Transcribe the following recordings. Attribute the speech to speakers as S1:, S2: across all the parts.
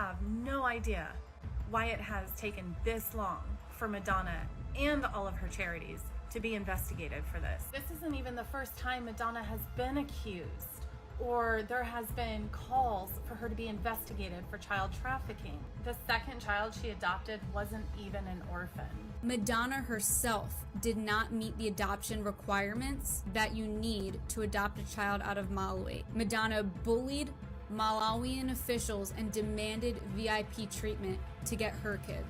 S1: have no idea why it has taken this long for Madonna and all of her charities to be investigated for this. This isn't even the first time Madonna has been accused, or there has been calls for her to be investigated for child trafficking. The second child she adopted wasn't even an orphan.
S2: Madonna herself did not meet the adoption requirements that you need to adopt a child out of Malawi. Madonna bullied Malawian officials and demanded VIP treatment to get her kids.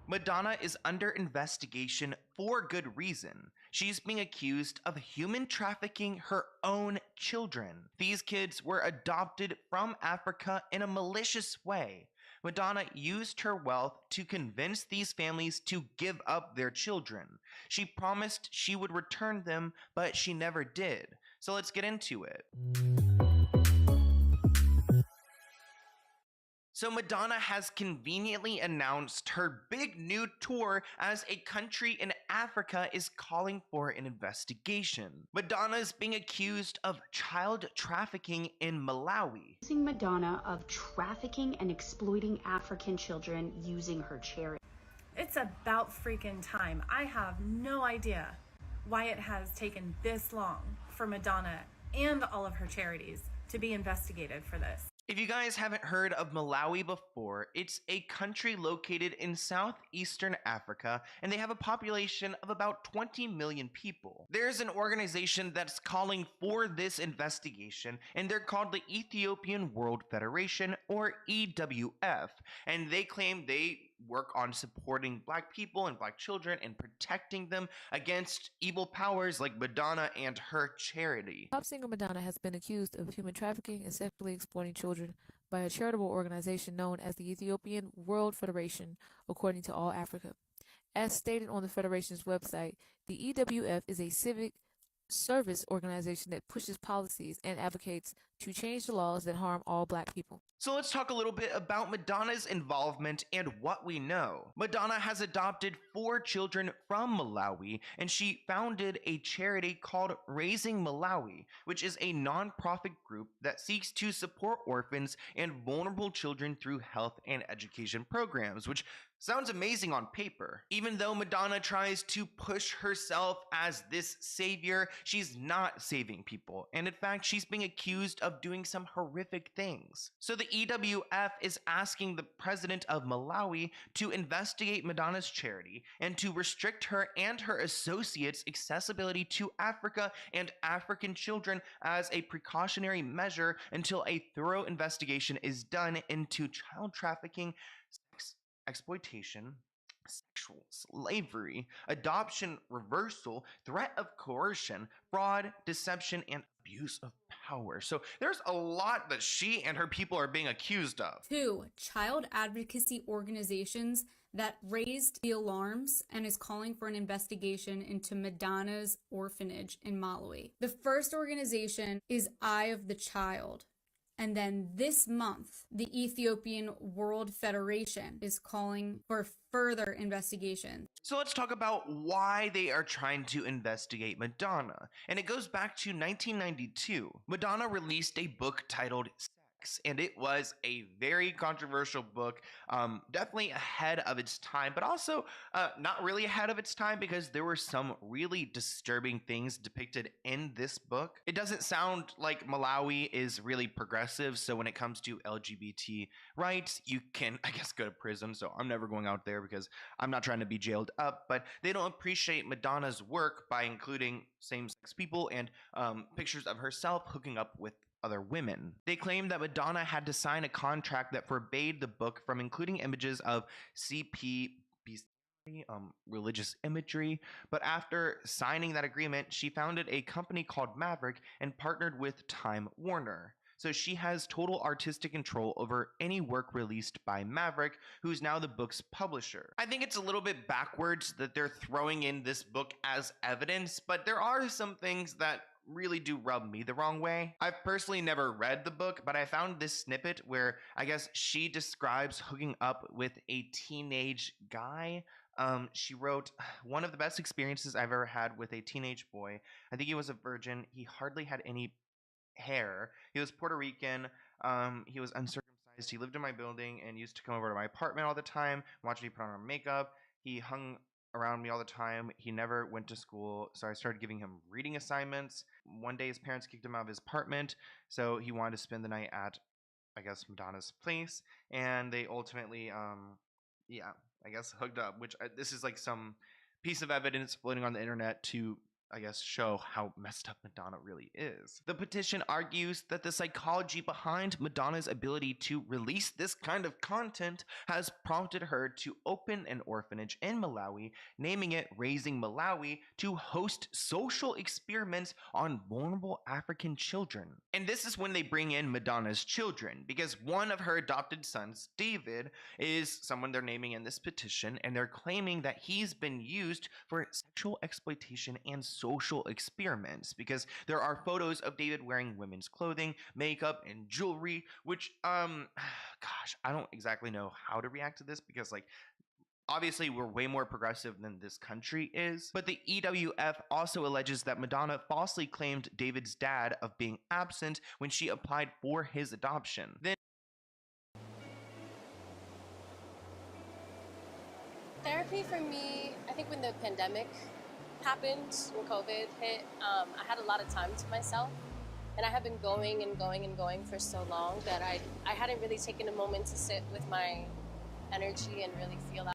S3: Madonna is under investigation for good reason. She's being accused of human trafficking her own children. These kids were adopted from Africa in a malicious way. Madonna used her wealth to convince these families to give up their children. She promised she would return them, but she never did. So let's get into it. So Madonna has conveniently announced her big new tour as a country in Africa is calling for an investigation. Madonna is being accused of child trafficking in Malawi.
S4: Accusing Madonna of trafficking and exploiting African children using her charity.
S1: It's about freaking time. I have no idea why it has taken this long for Madonna and all of her charities to be investigated for this.
S3: If you guys haven't heard of Malawi before, it's a country located in southeastern Africa, and they have a population of about 20 million people. There's an organization that's calling for this investigation, and they're called the Ethiopian World Federation, or EWF, and they claim they work on supporting Black people and Black children and protecting them against evil powers like Madonna and her charity.
S5: Pop singer Madonna has been accused of human trafficking and sexually exploiting children by a charitable organization known as the Ethiopian World Federation, according to All Africa. As stated on the Federation's website, the EWF is a civic service organization that pushes policies and advocates to change the laws that harm all Black people.
S3: So let's talk a little bit about Madonna's involvement and what we know. Madonna has adopted 4 children from Malawi, and she founded a charity called Raising Malawi, which is a non-profit group that seeks to support orphans and vulnerable children through health and education programs, which sounds amazing on paper. Even though Madonna tries to push herself as this savior, she's not saving people. And in fact, she's being accused of doing some horrific things. So the EWF is asking the president of Malawi to investigate Madonna's charity and to restrict her and her associates' accessibility to Africa and African children as a precautionary measure until a thorough investigation is done into child trafficking, sex exploitation, sexual slavery, adoption reversal, threat of coercion, fraud, deception, and abuse of power. So there's a lot that she and her people are being accused of.
S2: 2 child advocacy organizations that raised the alarms and is calling for an investigation into Madonna's orphanage in Malawi. The first organization is Eye of the Child. And then this month, the Ethiopian World Federation is calling for further investigation.
S3: So let's talk about why they are trying to investigate Madonna. And it goes back to 1992. Madonna released a book titled Sex, and it was a very controversial book, definitely ahead of its time, but also not really ahead of its time because there were some really disturbing things depicted in this book. It doesn't sound like Malawi is really progressive, so when it comes to LGBT rights, you can, I guess, go to prison, so I'm never going out there because I'm not trying to be jailed up, but they don't appreciate Madonna's work by including same-sex people and pictures of herself hooking up with other women. They claim that Madonna had to sign a contract that forbade the book from including images of CP religious imagery, but after signing that agreement, she founded a company called Maverick and partnered with Time Warner. So she has total artistic control over any work released by Maverick, who's now the book's publisher. I think it's a little bit backwards that they're throwing in this book as evidence, but there are some things that really do rub me the wrong way. I've personally never read the book, but I found this snippet where I guess she describes hooking up with a teenage guy. She wrote, "One of the best experiences I've ever had with a teenage boy. I think he was a virgin. He hardly had any hair. He was Puerto Rican. He was uncircumcised He lived in my building and used to come over to my apartment all the time, watch me put on makeup. He hung around me all the time. He never went to school, so I started giving him reading assignments. One day his parents kicked him out of his apartment, so he wanted to spend the night at, I guess, Madonna's place, and they ultimately, yeah, I guess hooked up, which this is like some piece of evidence floating on the internet to, I guess, show how messed up Madonna really is. The petition argues that the psychology behind Madonna's ability to release this kind of content has prompted her to open an orphanage in Malawi, naming it Raising Malawi, to host social experiments on vulnerable African children. And this is when they bring in Madonna's children, because one of her adopted sons, David, is someone they're naming in this petition, and they're claiming that he's been used for sexual exploitation and social experiments, because there are photos of David wearing women's clothing, makeup, and jewelry, which gosh, I don't exactly know how to react to this, because like obviously we're way more progressive than this country is, but the EWF also alleges that Madonna falsely claimed David's dad of being absent when she applied for his adoption. Then
S6: therapy for me, I think when the pandemic happened, when COVID hit, I had a lot of time to myself. And I have been going and going and going for so long that I hadn't really taken a moment to sit with my energy and really feel that.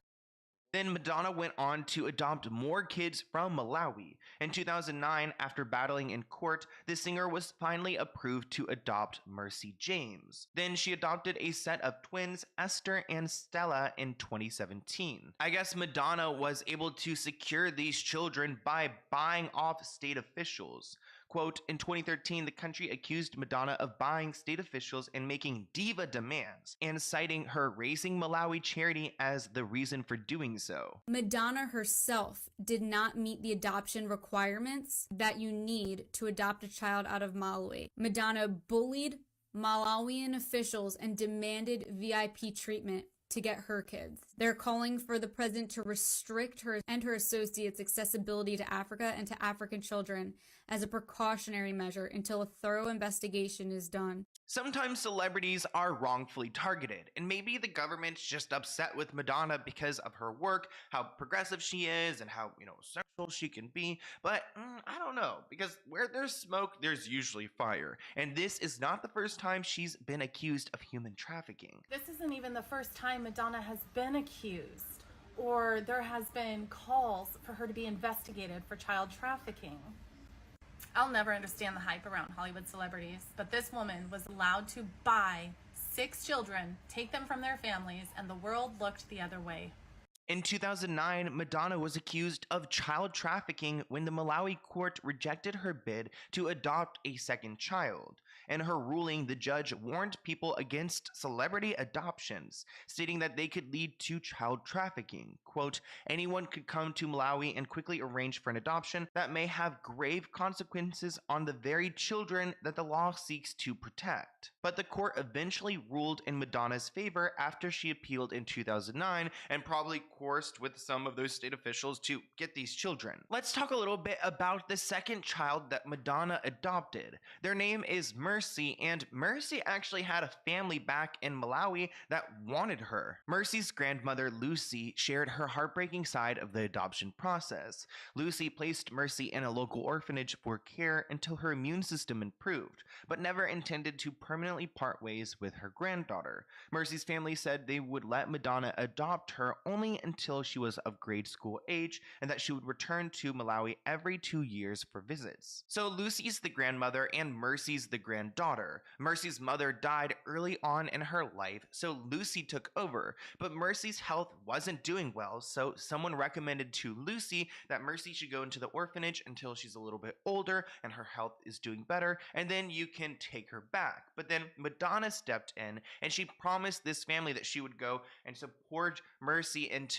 S3: Then Madonna went on to adopt more kids from Malawi. In 2009, after battling in court, the singer was finally approved to adopt Mercy James. Then she adopted a set of twins, Esther and Stella, in 2017. I guess Madonna was able to secure these children by buying off state officials. Quote, in 2013, the country accused Madonna of buying state officials and making diva demands, and citing her Raising Malawi charity as the reason for doing so.
S2: Madonna herself did not meet the adoption requirements that you need to adopt a child out of Malawi. Madonna bullied Malawian officials and demanded VIP treatment to get her kids. They're calling for the president to restrict her and her associates' accessibility to Africa and to African children as a precautionary measure until a thorough investigation is done.
S3: Sometimes celebrities are wrongfully targeted, and maybe the government's just upset with Madonna because of her work, how progressive she is, and how, sexual she can be, but I don't know, because where there's smoke, there's usually fire, and this is not the first time she's been accused of human trafficking.
S1: This isn't even the first time Madonna has been accused, or there has been calls for her to be investigated for child trafficking. I'll never understand the hype around Hollywood celebrities, but this woman was allowed to buy 6 children, take them from their families, and the world looked the other way.
S3: In 2009, Madonna was accused of child trafficking when the Malawi court rejected her bid to adopt a second child. In her ruling, the judge warned people against celebrity adoptions, stating that they could lead to child trafficking. Quote, anyone could come to Malawi and quickly arrange for an adoption that may have grave consequences on the very children that the law seeks to protect. But the court eventually ruled in Madonna's favor after she appealed in 2009 and probably coerced with some of those state officials to get these children. Let's talk a little bit about the second child that Madonna adopted. Their name is Mercy, and Mercy actually had a family back in Malawi that wanted her. Mercy's grandmother, Lucy, shared her heartbreaking side of the adoption process. Lucy placed Mercy in a local orphanage for care until her immune system improved, but never intended to permanently part ways with her granddaughter. Mercy's family said they would let Madonna adopt her only until she was of grade school age, and that she would return to Malawi every 2 years for visits. So Lucy's the grandmother and Mercy's the granddaughter. Mercy's mother died early on in her life, so Lucy took over, but Mercy's health wasn't doing well, so someone recommended to Lucy that Mercy should go into the orphanage until she's a little bit older and her health is doing better, and then you can take her back. But then Madonna stepped in and she promised this family that she would go and support Mercy until,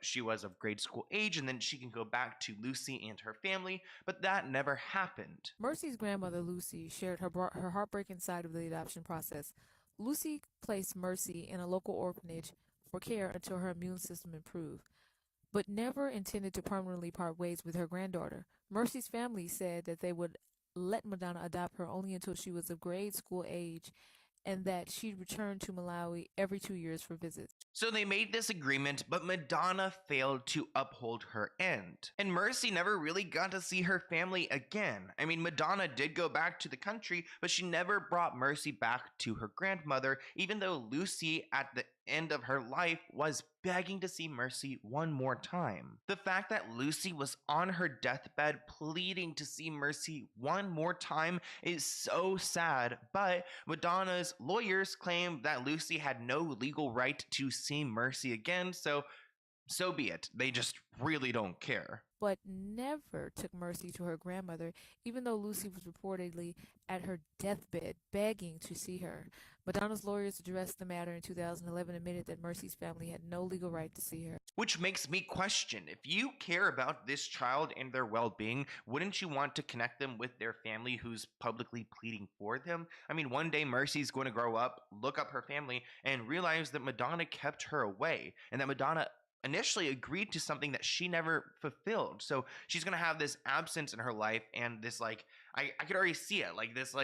S3: she was of grade school age, and then she can go back to Lucy and her family, but that never happened.
S5: Mercy's grandmother, Lucy, shared her heartbreaking side of the adoption process. Lucy placed Mercy in a local orphanage for care until her immune system improved, but never intended to permanently part ways with her granddaughter. Mercy's family said that they would let Madonna adopt her only until she was of grade school age, and that she'd return to Malawi every 2 years for visits.
S3: So they made this agreement, but Madonna failed to uphold her end. And Mercy never really got to see her family again. I mean, Madonna did go back to the country, but she never brought Mercy back to her grandmother, even though Lucy, at the end of her life, was begging to see Mercy one more time. The fact that Lucy was on her deathbed pleading to see Mercy one more time is so sad, but Madonna's lawyers claim that Lucy had no legal right to see Mercy again, so be it. They just really don't care.
S5: But never took Mercy to her grandmother, even though Lucy was reportedly at her deathbed begging to see her. Madonna's lawyers addressed the matter in 2011, admitted that Mercy's family had no legal right to see her.
S3: Which makes me question, if you care about this child and their well-being, wouldn't you want to connect them with their family who's publicly pleading for them? I mean, one day Mercy's going to grow up, look up her family, and realize that Madonna kept her away, and that Madonna initially agreed to something that she never fulfilled. So she's gonna have this absence in her life, and this I could already see it, this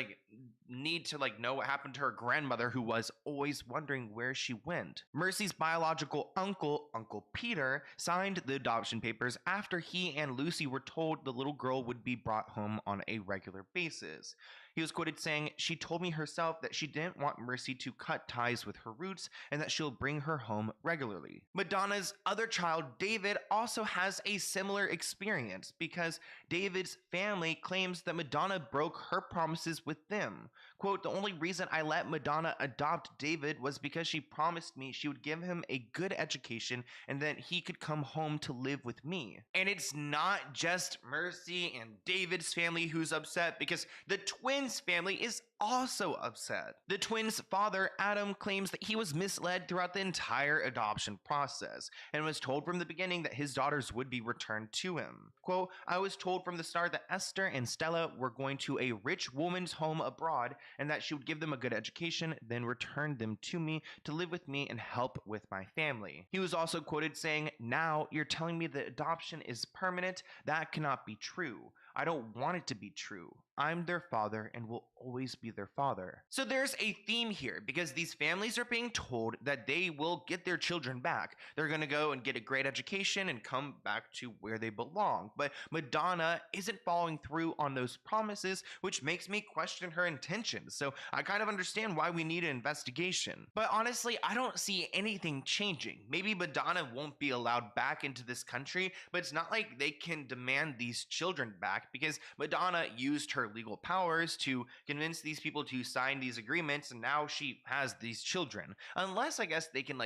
S3: need to know what happened to her grandmother, who was always wondering where she went. Mercy's biological uncle, Uncle Peter, signed the adoption papers after he and Lucy were told the little girl would be brought home on a regular basis. He was quoted saying, "She told me herself that she didn't want Mercy to cut ties with her roots and that she'll bring her home regularly." Madonna's other child, David, also has a similar experience because David's family claims that Madonna broke her promises with them. Quote, "The only reason I let Madonna adopt David was because she promised me she would give him a good education and that he could come home to live with me." And it's not just Mercy and David's family who's upset, because the twins' family is also upset. The twins' father, Adam, claims that he was misled throughout the entire adoption process and was told from the beginning that his daughters would be returned to him. Quote, "I was told from the start that Esther and Stella were going to a rich woman's home abroad and that she would give them a good education, then return them to me to live with me and help with my family." He was also quoted saying, "Now you're telling me that adoption is permanent? That cannot be true. I don't want it to be true. I'm their father and will always be their father." So there's a theme here, because these families are being told that they will get their children back. They're going to go and get a great education and come back to where they belong. But Madonna isn't following through on those promises, which makes me question her intentions. So I kind of understand why we need an investigation. But honestly, I don't see anything changing. Maybe Madonna won't be allowed back into this country, but it's not like they can demand these children back, because Madonna used her legal powers to convince these people to sign these agreements, and now she has these children. Unless, I guess, they can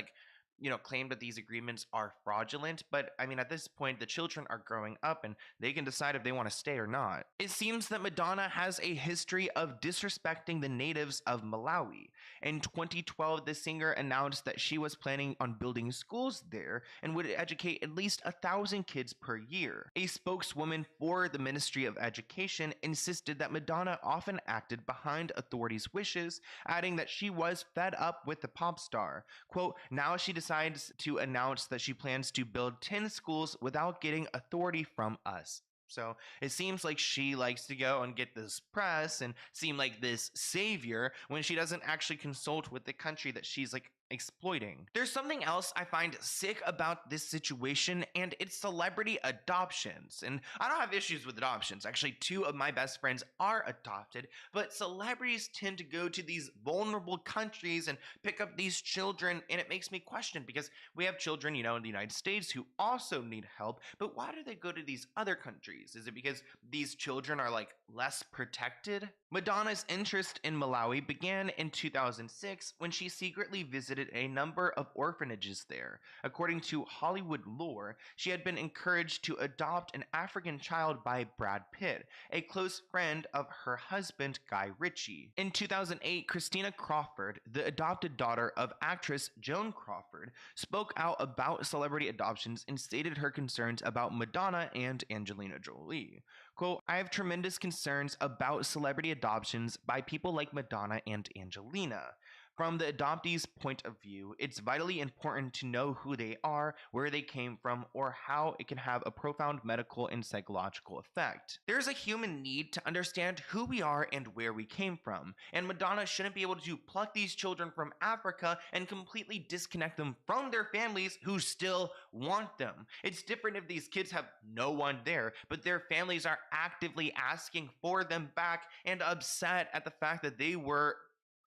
S3: claim that these agreements are fraudulent. But I mean, at this point, the children are growing up and they can decide if they want to stay or not. It seems that Madonna has a history of disrespecting the natives of Malawi. In 2012, the singer announced that she was planning on building schools there and would educate at least 1,000 kids per year. A spokeswoman for the Ministry of Education insisted that Madonna often acted behind authorities' wishes, adding that she was fed up with the pop star. Quote, "Now she decides to announce that she plans to build 10 schools without getting authority from us." So it seems like she likes to go and get this press and seem like this savior when she doesn't actually consult with the country that she's exploiting. There's something else I find sick about this situation, and it's celebrity adoptions. And I don't have issues with adoptions. Actually, 2 of my best friends are adopted, but celebrities tend to go to these vulnerable countries and pick up these children, and it makes me question, because we have children, in the United States who also need help, but why do they go to these other countries? Is it because these children are less protected? Madonna's interest in Malawi began in 2006 when she secretly visited a number of orphanages there. According to Hollywood lore, she had been encouraged to adopt an African child by Brad Pitt, a close friend of her husband Guy Ritchie. In 2008, Christina Crawford, the adopted daughter of actress Joan Crawford, spoke out about celebrity adoptions and stated her concerns about Madonna and Angelina Jolie. Quote, "I have tremendous concerns about celebrity adoptions by people like Madonna and Angelina. From the adoptee's point of view, it's vitally important to know who they are, where they came from, or how it can have a profound medical and psychological effect. There's a human need to understand who we are and where we came from, and Madonna shouldn't be able to pluck these children from Africa and completely disconnect them from their families who still want them. It's different if these kids have no one there, but their families are actively asking for them back and upset at the fact that they were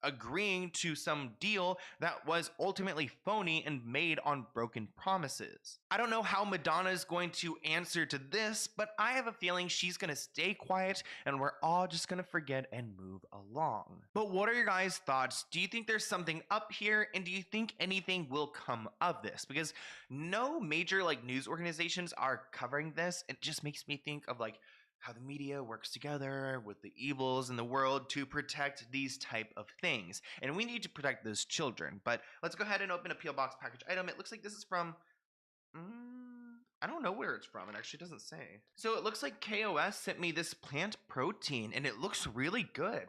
S3: agreeing to some deal that was ultimately phony and made on broken promises. I don't know how Madonna is going to answer to this, but I have a feeling she's going to stay quiet and we're all just going to forget and move along. But what are your guys' thoughts? Do you think there's something up here, and do you think anything will come of this? Because no major news organizations are covering this. It just makes me think of how the media works together with the evils in the world to protect these type of things. And we need to protect those children. But let's go ahead and open a P.O. Box package item. It looks like this is from... I don't know where it's from. It actually doesn't say. So it looks like KOS sent me this plant protein, and it looks really good.